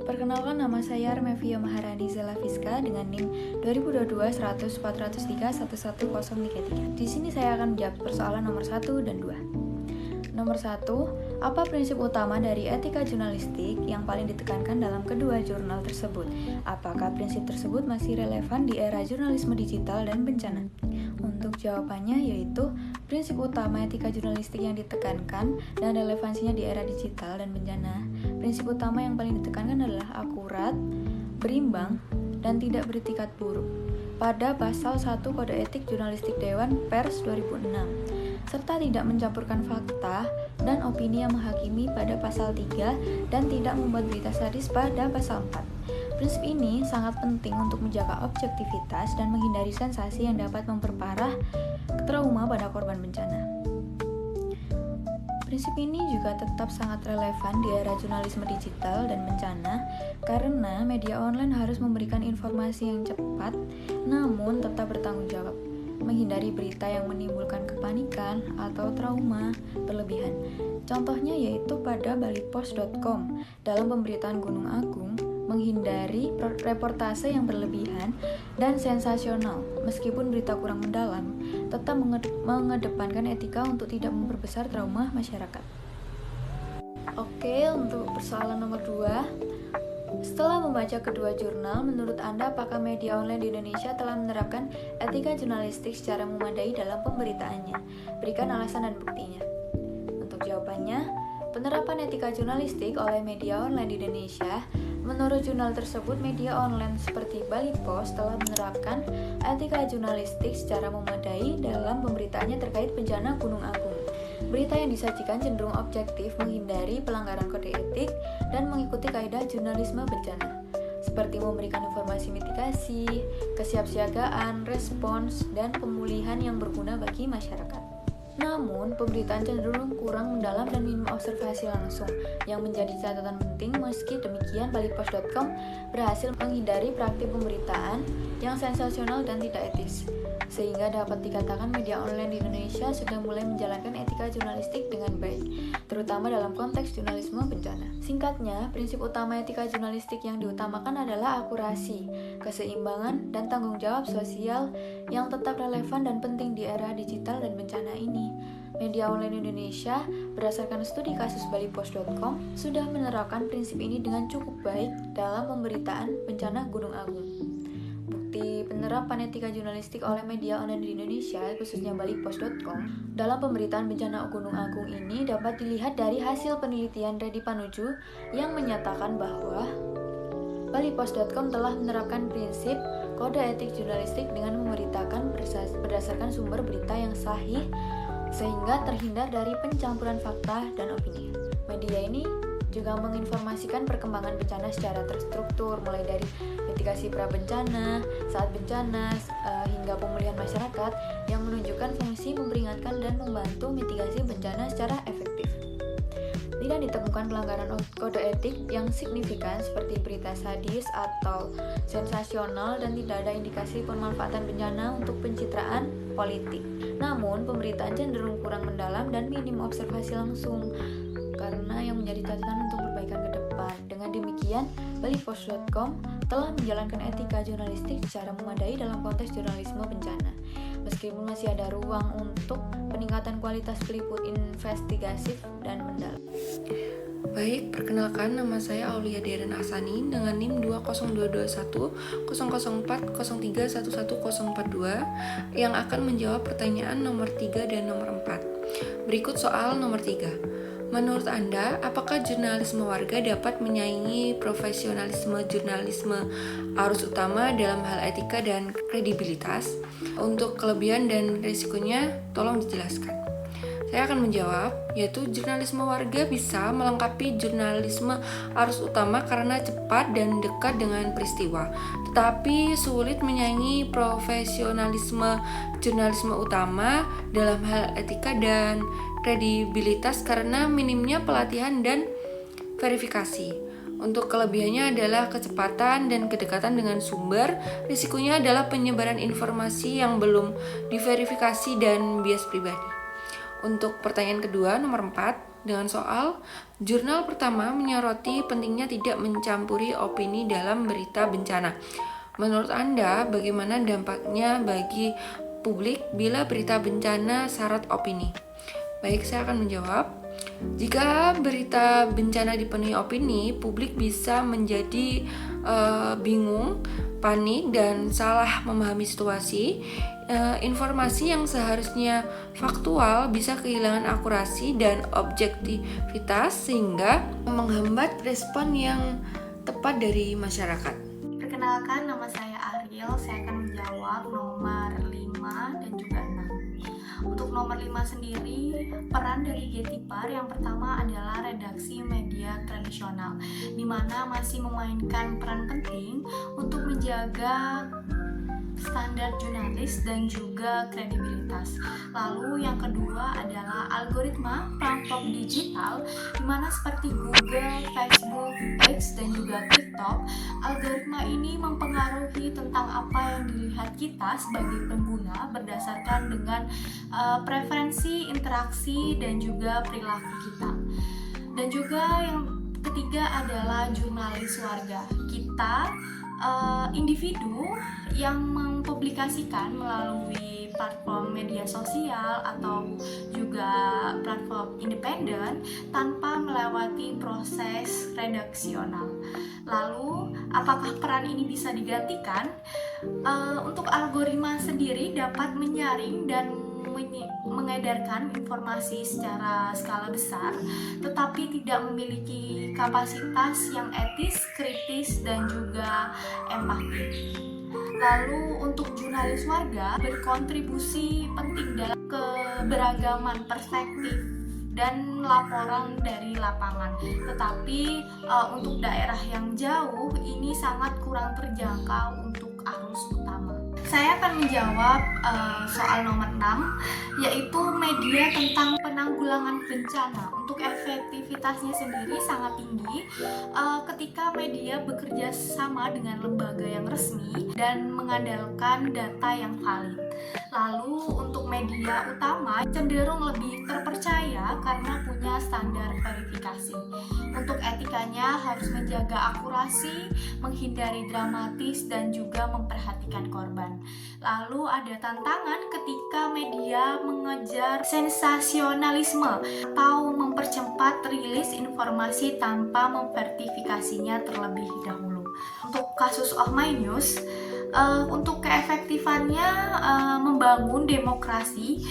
Perkenalkan, nama saya Armevia Maharani Zelafiska dengan NIM 2022-100-403-11033. Di sini saya akan menjawab persoalan nomor 1 dan 2. Nomor 1, apa prinsip utama dari etika jurnalistik yang paling ditekankan dalam kedua jurnal tersebut? Apakah prinsip tersebut masih relevan di era jurnalisme digital dan bencana? Untuk jawabannya yaitu prinsip utama etika jurnalistik yang ditekankan dan relevansinya di era digital dan bencana. Prinsip utama yang paling ditekankan adalah akurat, berimbang, dan tidak beretikat buruk pada pasal 1 Kode Etik Jurnalistik Dewan Pers 2006, serta tidak mencampurkan fakta dan opini yang menghakimi pada pasal 3 dan tidak membuat berita sadis pada pasal 4. Prinsip ini sangat penting untuk menjaga objektivitas dan menghindari sensasi yang dapat memperparah trauma pada korban bencana. Prinsip ini juga tetap sangat relevan di era jurnalisme digital dan bencana karena media online harus memberikan informasi yang cepat namun tetap bertanggung jawab, menghindari berita yang menimbulkan kepanikan atau trauma berlebihan. Contohnya yaitu pada balipost.com dalam pemberitaan Gunung Agung, menghindari reportase yang berlebihan dan sensasional. Meskipun berita kurang mendalam, tetap mengedepankan etika untuk tidak memperbesar trauma masyarakat. Oke, untuk persoalan nomor 2. Setelah membaca kedua jurnal, menurut Anda apakah media online di Indonesia telah menerapkan etika jurnalistik secara memadai dalam pemberitaannya? Berikan alasan dan buktinya. Untuk jawabannya, penerapan etika jurnalistik oleh media online di Indonesia, menurut jurnal tersebut, media online seperti Bali Post telah menerapkan etika jurnalistik secara memadai dalam pemberitaannya terkait bencana Gunung Agung. Berita yang disajikan cenderung objektif, menghindari pelanggaran kode etik, dan mengikuti kaidah jurnalisme bencana, seperti memberikan informasi mitigasi, kesiapsiagaan, respons, dan pemulihan yang berguna bagi masyarakat. Namun, pemberitaan cenderung kurang mendalam dan minim observasi langsung, yang menjadi catatan penting. Meski demikian, balipost.com berhasil menghindari praktik pemberitaan yang sensasional dan tidak etis, sehingga dapat dikatakan media online di Indonesia sudah mulai menjalankan etika jurnalistik dengan baik, terutama dalam konteks jurnalisme bencana. Singkatnya, prinsip utama etika jurnalistik yang diutamakan adalah akurasi, keseimbangan, dan tanggung jawab sosial yang tetap relevan dan penting di era digital dan bencana ini. Media online Indonesia, berdasarkan studi kasus balipost.com, sudah menerapkan prinsip ini dengan cukup baik dalam pemberitaan bencana Gunung Agung. Bukti penerapan etika jurnalistik oleh media online di Indonesia, khususnya balipost.com, dalam pemberitaan bencana Gunung Agung ini dapat dilihat dari hasil penelitian Reddy Panuju yang menyatakan bahwa balipost.com telah menerapkan prinsip kode etik jurnalistik dengan memberitakan berdasarkan sumber berita yang sahih sehingga terhindar dari pencampuran fakta dan opini. Media ini juga menginformasikan perkembangan bencana secara terstruktur, mulai dari mitigasi pra-bencana, saat bencana, hingga pemulihan masyarakat yang menunjukkan fungsi memperingatkan dan membantu mitigasi bencana secara efektif. Tidak ditemukan pelanggaran kode etik yang signifikan seperti berita sadis atau sensasional dan tidak ada indikasi pemanfaatan bencana untuk pencitraan politik. Namun, pemberitaan cenderung kurang mendalam dan minim observasi langsung karena yang menjadi catatan untuk perbaikan ke depan. Dengan demikian, balipost.com telah menjalankan etika jurnalistik secara memadai dalam konteks jurnalisme bencana. Meskipun masih ada ruang untuk peningkatan kualitas peliput investigatif dan mendalam. Baik, perkenalkan, nama saya Aulia Deren Ahsani dengan NIM 202210030311042 yang akan menjawab pertanyaan nomor 3 dan nomor 4. Berikut soal nomor 3. Menurut Anda, apakah jurnalisme warga dapat menyaingi profesionalisme jurnalisme arus utama dalam hal etika dan kredibilitas? Untuk kelebihan dan risikonya, tolong dijelaskan. Saya akan menjawab, yaitu jurnalisme warga bisa melengkapi jurnalisme arus utama karena cepat dan dekat dengan peristiwa, tetapi sulit menyaingi profesionalisme jurnalisme utama dalam hal etika dan kredibilitas karena minimnya pelatihan dan verifikasi. Untuk kelebihannya adalah kecepatan dan kedekatan dengan sumber, risikonya adalah penyebaran informasi yang belum diverifikasi dan bias pribadi. Untuk pertanyaan kedua, nomor 4, dengan soal jurnal pertama menyoroti pentingnya tidak mencampuri opini dalam berita bencana. Menurut Anda, bagaimana dampaknya bagi publik bila berita bencana syarat opini? Baik, saya akan menjawab. Jika berita bencana dipenuhi opini, publik bisa menjadi bingung, panik, dan salah memahami situasi. Informasi yang seharusnya faktual bisa kehilangan akurasi dan objektivitas sehingga menghambat respon yang tepat dari masyarakat. Perkenalkan, nama saya Ariel. Saya akan menjawab nomor 5 dan juga 6. Untuk nomor 5 sendiri, peran dari gatekeeper yang pertama adalah redaksi media tradisional, di mana masih memainkan peran penting untuk menjaga standar jurnalis dan juga kredibilitas. Lalu yang kedua adalah algoritma platform digital, di mana seperti Google, Facebook, X, dan juga TikTok. Algoritma ini mempengaruhi tentang apa yang dilihat kita sebagai pengguna berdasarkan dengan preferensi, interaksi, dan juga perilaku kita. Dan juga yang ketiga adalah jurnalis warga. Kita individu yang mempublikasikan melalui platform media sosial atau juga platform independen tanpa melewati proses redaksional. Lalu, apakah peran ini bisa digantikan? Untuk algoritma sendiri dapat menyaring dan mengedarkan informasi secara skala besar, tetapi tidak memiliki kapasitas yang etis, kritis, dan juga empati. Lalu untuk jurnalis warga berkontribusi penting dalam keberagaman perspektif dan laporan dari lapangan. Tetapi untuk daerah yang jauh ini sangat kurang terjangkau untuk arus utama. Saya akan menjawab soal nomor 6, yaitu media tentang penanggulangan bencana. Untuk efektivitasnya sendiri sangat tinggi ketika media bekerja sama dengan lembaga yang resmi dan mengandalkan data yang valid. Lalu untuk media utama cenderung lebih terpercaya karena punya standar verifikasi. Untuk etikanya harus menjaga akurasi, menghindari dramatis, dan juga memperhatikan korban. Lalu ada tantangan ketika media mengejar sensasionalisme atau mempercepat rilis informasi tanpa memverifikasinya terlebih dahulu. Untuk kasus Oh My News, untuk keefektifannya membangun demokrasi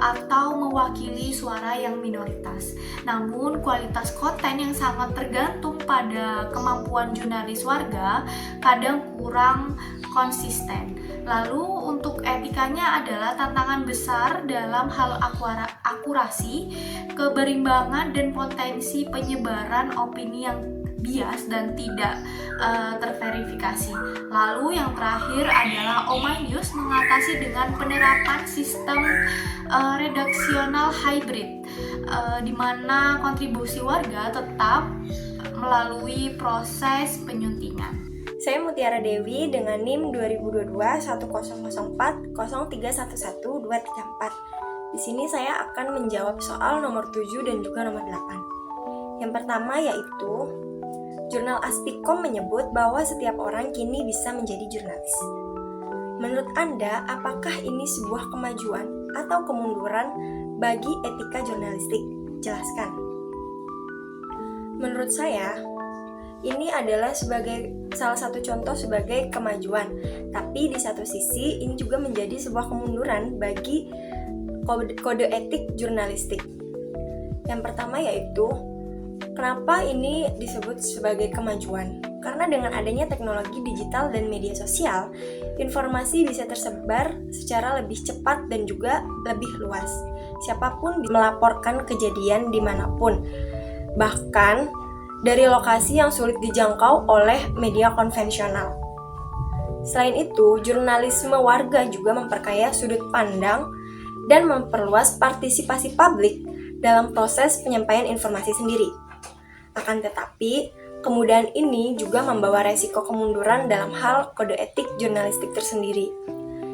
atau mewakili suara yang minoritas. Namun kualitas konten yang sangat tergantung pada kemampuan jurnalis warga kadang kurang konsisten. Lalu untuk etikanya adalah tantangan besar dalam hal akurasi, keberimbangan, dan potensi penyebaran opini yang bias dan tidak terverifikasi. Lalu yang terakhir adalah Oh My News mengatasi dengan penerapan sistem redaksional hybrid, di mana kontribusi warga tetap melalui proses penyuntingan. Saya Mutiara Dewi dengan NIM 2022 1004 0311 234. Di sini saya akan menjawab soal nomor 7 dan juga nomor 8. Yang pertama yaitu Jurnal Aspikom menyebut bahwa setiap orang kini bisa menjadi jurnalis. Menurut Anda, apakah ini sebuah kemajuan atau kemunduran bagi etika jurnalistik? Jelaskan. Menurut saya, ini adalah sebagai salah satu contoh sebagai kemajuan. Tapi di satu sisi, ini juga menjadi sebuah kemunduran bagi kode etik jurnalistik. Yang pertama yaitu, kenapa ini disebut sebagai kemajuan? Karena dengan adanya teknologi digital dan media sosial, informasi bisa tersebar secara lebih cepat dan juga lebih luas. Siapapun bisa melaporkan kejadian dimanapun, bahkan dari lokasi yang sulit dijangkau oleh media konvensional. Selain itu, jurnalisme warga juga memperkaya sudut pandang dan memperluas partisipasi publik dalam proses penyampaian informasi sendiri. Akan tetapi, kemudahan ini juga membawa resiko kemunduran dalam hal kode etik jurnalistik tersendiri.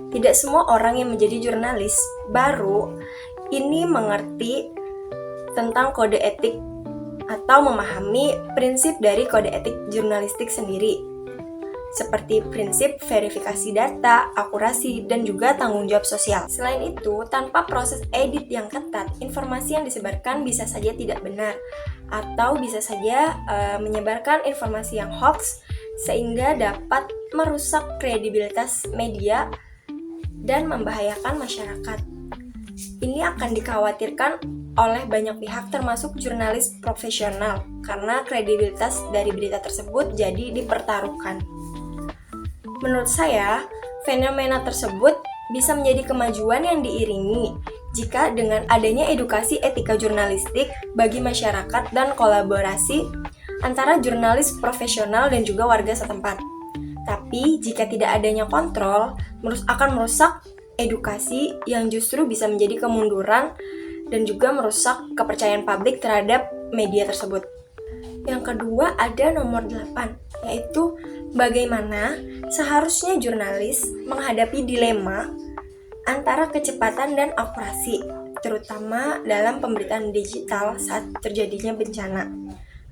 Tidak semua orang yang menjadi jurnalis baru ini mengerti tentang kode etik atau memahami prinsip dari kode etik jurnalistik sendiri, seperti prinsip verifikasi data, akurasi, dan juga tanggung jawab sosial. Selain itu, tanpa proses edit yang ketat, informasi yang disebarkan bisa saja tidak benar, atau bisa saja menyebarkan informasi yang hoax, sehingga dapat merusak kredibilitas media dan membahayakan masyarakat. Ini akan dikhawatirkan oleh banyak pihak termasuk jurnalis profesional karena kredibilitas dari berita tersebut jadi dipertaruhkan. Menurut saya, fenomena tersebut bisa menjadi kemajuan yang diiringi jika dengan adanya edukasi etika jurnalistik bagi masyarakat dan kolaborasi antara jurnalis profesional dan juga warga setempat. Tapi jika tidak adanya kontrol, akan merusak edukasi yang justru bisa menjadi kemunduran dan juga merusak kepercayaan publik terhadap media tersebut. Yang kedua ada nomor 8, yaitu bagaimana seharusnya jurnalis menghadapi dilema antara kecepatan dan akurasi, terutama dalam pemberitaan digital saat terjadinya bencana.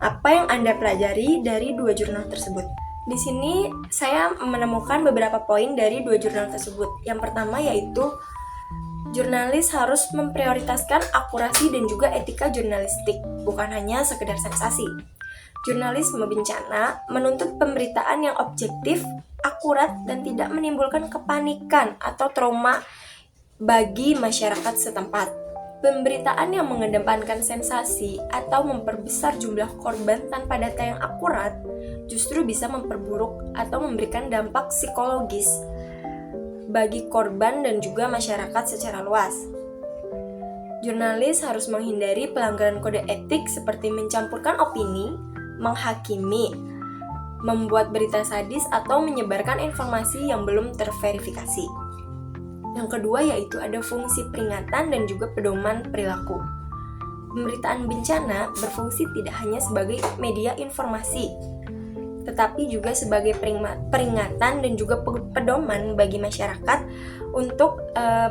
Apa yang Anda pelajari dari dua jurnal tersebut? Di sini saya menemukan beberapa poin dari dua jurnal tersebut. Yang pertama yaitu jurnalis harus memprioritaskan akurasi dan juga etika jurnalistik, bukan hanya sekedar sensasi. Jurnalisme bencana menuntut pemberitaan yang objektif, akurat, dan tidak menimbulkan kepanikan atau trauma bagi masyarakat setempat. Pemberitaan yang mengedepankan sensasi atau memperbesar jumlah korban tanpa data yang akurat justru bisa memperburuk atau memberikan dampak psikologis bagi korban dan juga masyarakat secara luas. Jurnalis harus menghindari pelanggaran kode etik seperti mencampurkan opini, menghakimi, membuat berita sadis, atau menyebarkan informasi yang belum terverifikasi. Yang kedua yaitu ada fungsi peringatan dan juga pedoman perilaku. Pemberitaan bencana berfungsi tidak hanya sebagai media informasi, tetapi juga sebagai peringatan dan juga pedoman bagi masyarakat untuk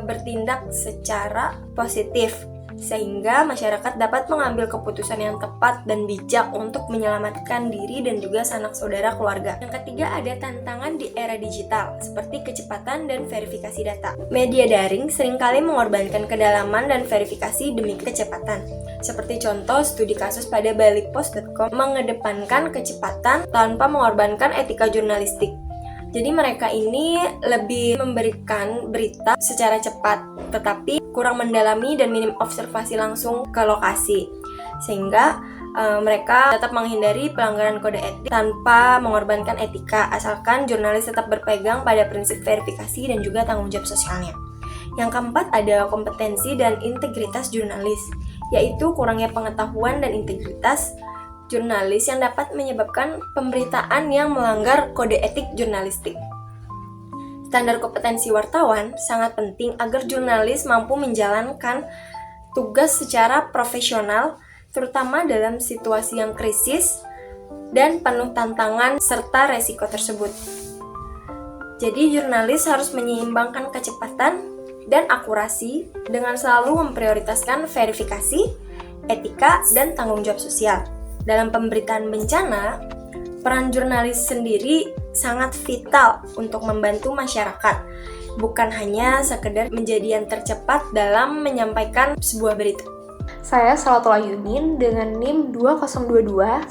bertindak secara positif, sehingga masyarakat dapat mengambil keputusan yang tepat dan bijak untuk menyelamatkan diri dan juga sanak saudara keluarga. Yang ketiga ada tantangan di era digital, seperti kecepatan dan verifikasi data. Media daring seringkali mengorbankan kedalaman dan verifikasi demi kecepatan. Seperti contoh studi kasus pada balitpost.com mengedepankan kecepatan tanpa mengorbankan etika jurnalistik. Jadi mereka ini lebih memberikan berita secara cepat, tetapi kurang mendalami dan minim observasi langsung ke lokasi. Sehingga mereka tetap menghindari pelanggaran kode etik tanpa mengorbankan etika, asalkan jurnalis tetap berpegang pada prinsip verifikasi dan juga tanggung jawab sosialnya. Yang keempat ada kompetensi dan integritas jurnalis, yaitu kurangnya pengetahuan dan integritas jurnalis yang dapat menyebabkan pemberitaan yang melanggar kode etik jurnalistik. Standar kompetensi wartawan sangat penting agar jurnalis mampu menjalankan tugas secara profesional, terutama dalam situasi yang krisis dan penuh tantangan serta resiko tersebut. Jadi jurnalis harus menyeimbangkan kecepatan dan akurasi dengan selalu memprioritaskan verifikasi, etika, dan tanggung jawab sosial. Dalam pemberitaan bencana, peran jurnalis sendiri sangat vital untuk membantu masyarakat, bukan hanya sekedar menjadi yang tercepat dalam menyampaikan sebuah berita. Saya Salatullah Yunin dengan NIM 2022 1004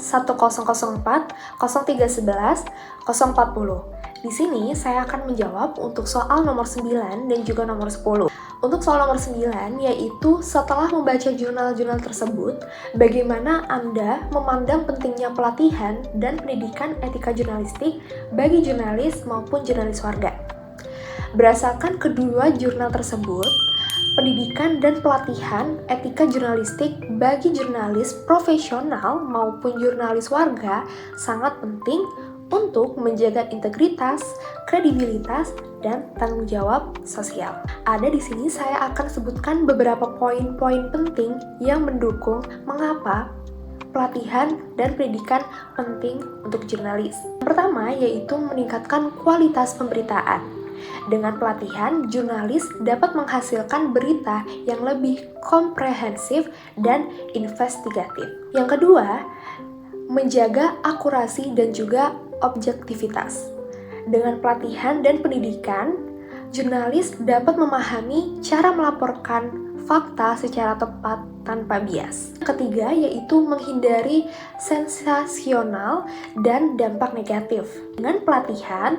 0311 040. Di sini saya akan menjawab untuk soal nomor 9 dan juga nomor 10. Untuk soal nomor 9, yaitu setelah membaca jurnal-jurnal tersebut, bagaimana Anda memandang pentingnya pelatihan dan pendidikan etika jurnalistik bagi jurnalis maupun jurnalis warga. Berdasarkan kedua jurnal tersebut, pendidikan dan pelatihan etika jurnalistik bagi jurnalis profesional maupun jurnalis warga sangat penting untuk menjaga integritas, kredibilitas, dan tanggung jawab sosial. Ada di sini saya akan sebutkan beberapa poin-poin penting yang mendukung mengapa pelatihan dan pendidikan penting untuk jurnalis. Pertama yaitu meningkatkan kualitas pemberitaan. Dengan pelatihan, jurnalis dapat menghasilkan berita yang lebih komprehensif dan investigatif. Yang kedua, menjaga akurasi dan juga objektivitas. Dengan pelatihan dan pendidikan, jurnalis dapat memahami cara melaporkan fakta secara tepat tanpa bias. Ketiga, yaitu menghindari sensasional dan dampak negatif. Dengan pelatihan,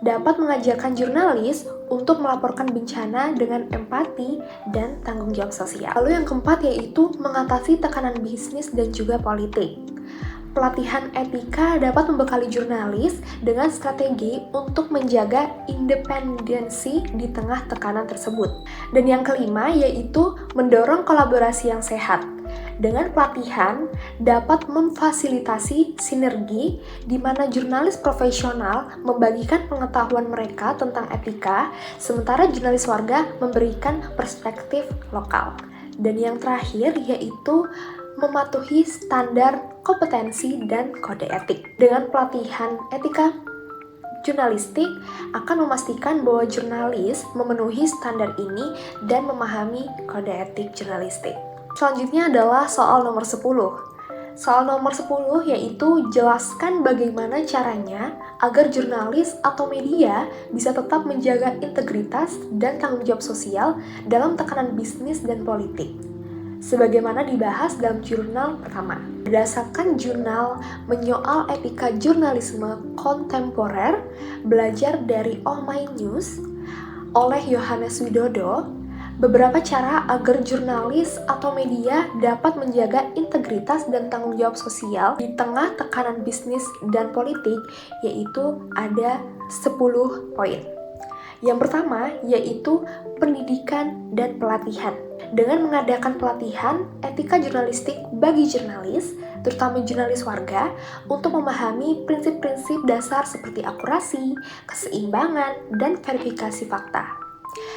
dapat mengajarkan jurnalis untuk melaporkan bencana dengan empati dan tanggung jawab sosial. Lalu yang keempat yaitu mengatasi tekanan bisnis dan juga politik. Pelatihan etika dapat membekali jurnalis dengan strategi untuk menjaga independensi di tengah tekanan tersebut. Dan yang kelima yaitu mendorong kolaborasi yang sehat. Dengan pelatihan dapat memfasilitasi sinergi di mana jurnalis profesional membagikan pengetahuan mereka tentang etika, sementara jurnalis warga memberikan perspektif lokal. Dan yang terakhir yaitu mematuhi standar kompetensi dan kode etik. Dengan pelatihan etika jurnalistik akan memastikan bahwa jurnalis memenuhi standar ini dan memahami kode etik jurnalistik. Selanjutnya adalah soal nomor 10. Soal nomor 10 yaitu jelaskan bagaimana caranya agar jurnalis atau media bisa tetap menjaga integritas dan tanggung jawab sosial dalam tekanan bisnis dan politik. Sebagaimana dibahas dalam jurnal pertama. Berdasarkan jurnal menyoal etika jurnalisme kontemporer, belajar dari Oh My News oleh Yohanes Widodo, beberapa cara agar jurnalis atau media dapat menjaga integritas dan tanggung jawab sosial di tengah tekanan bisnis dan politik, yaitu ada 10 poin. Yang pertama yaitu pendidikan dan pelatihan. Dengan mengadakan pelatihan etika jurnalistik bagi jurnalis, terutama jurnalis warga, untuk memahami prinsip-prinsip dasar seperti akurasi, keseimbangan, dan verifikasi fakta.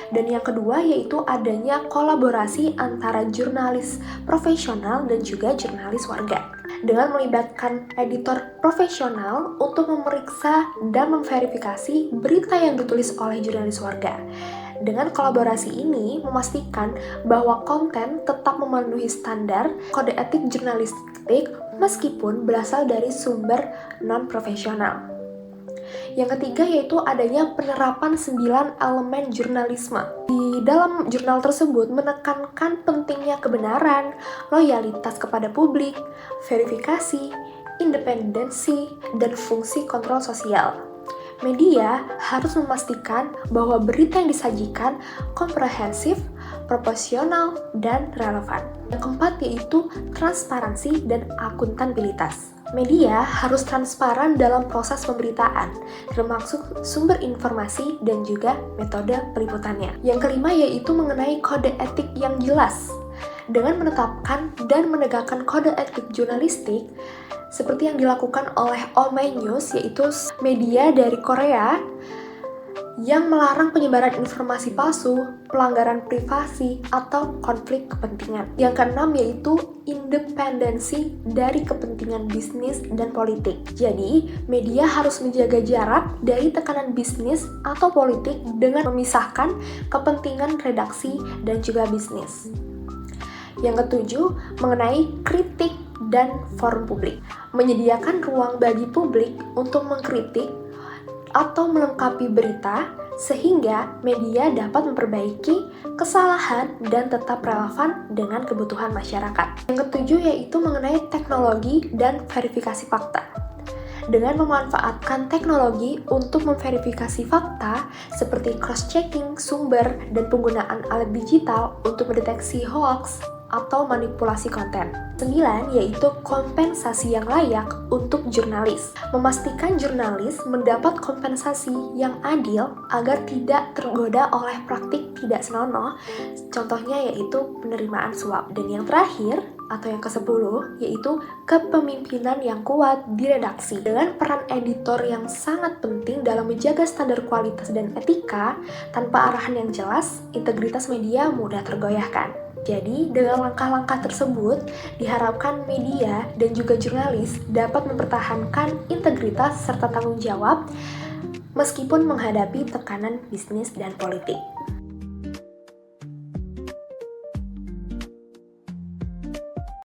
Dan yang kedua yaitu adanya kolaborasi antara jurnalis profesional dan juga jurnalis warga. Dengan melibatkan editor profesional untuk memeriksa dan memverifikasi berita yang ditulis oleh jurnalis warga. Dengan kolaborasi ini memastikan bahwa konten tetap memenuhi standar kode etik jurnalistik meskipun berasal dari sumber non-profesional. Yang ketiga yaitu adanya penerapan 9 elemen jurnalisme. Di dalam jurnal tersebut menekankan pentingnya kebenaran, loyalitas kepada publik, verifikasi, independensi, dan fungsi kontrol sosial. Media harus memastikan bahwa berita yang disajikan komprehensif, proporsional, dan relevan. Yang keempat yaitu transparansi dan akuntabilitas. Media harus transparan dalam proses pemberitaan, termasuk sumber informasi dan juga metode peliputannya. Yang kelima yaitu mengenai kode etik yang jelas. Dengan menetapkan dan menegakkan kode etik jurnalistik, seperti yang dilakukan oleh Oh My News, yaitu media dari Korea yang melarang penyebaran informasi palsu, pelanggaran privasi, atau konflik kepentingan. Yang keenam yaitu independensi dari kepentingan bisnis dan politik. Jadi, media harus menjaga jarak dari tekanan bisnis atau politik dengan memisahkan kepentingan redaksi dan juga bisnis. Yang ketujuh, mengenai kritik dan forum publik. Menyediakan ruang bagi publik untuk mengkritik atau melengkapi berita sehingga media dapat memperbaiki kesalahan dan tetap relevan dengan kebutuhan masyarakat. Yang ketujuh yaitu mengenai teknologi dan verifikasi fakta. Dengan memanfaatkan teknologi untuk memverifikasi fakta seperti cross-checking sumber dan penggunaan alat digital untuk mendeteksi hoax atau manipulasi konten. 9 yaitu kompensasi yang layak untuk jurnalis. Memastikan jurnalis mendapat kompensasi yang adil agar tidak tergoda oleh praktik tidak senonoh, contohnya yaitu penerimaan suap. Dan yang terakhir atau yang ke-10 yaitu kepemimpinan yang kuat di redaksi. Dengan peran editor yang sangat penting dalam menjaga standar kualitas dan etika, tanpa arahan yang jelas, integritas media mudah tergoyahkan. Jadi, dengan langkah-langkah tersebut, diharapkan media dan juga jurnalis dapat mempertahankan integritas serta tanggung jawab, meskipun menghadapi tekanan bisnis dan politik.